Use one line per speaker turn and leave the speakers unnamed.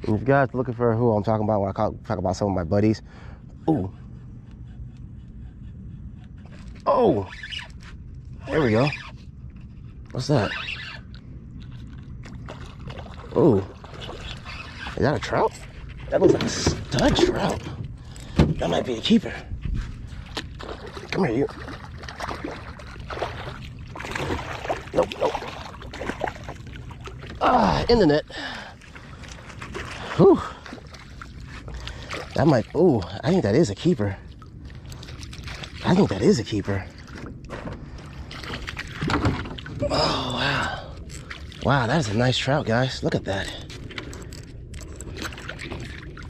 And if you guys are looking for who I'm talking about when I talk about some of my buddies, ooh. Oh, there we go. What's that? Oh, is that a trout? That looks like a stud trout. That might be a keeper. Come here, you. Nope, nope. Ah, in the net. Whew. That might, ooh, I think that is a keeper. I think that is a keeper. Oh, wow. Wow, that is a nice trout, guys. Look at that.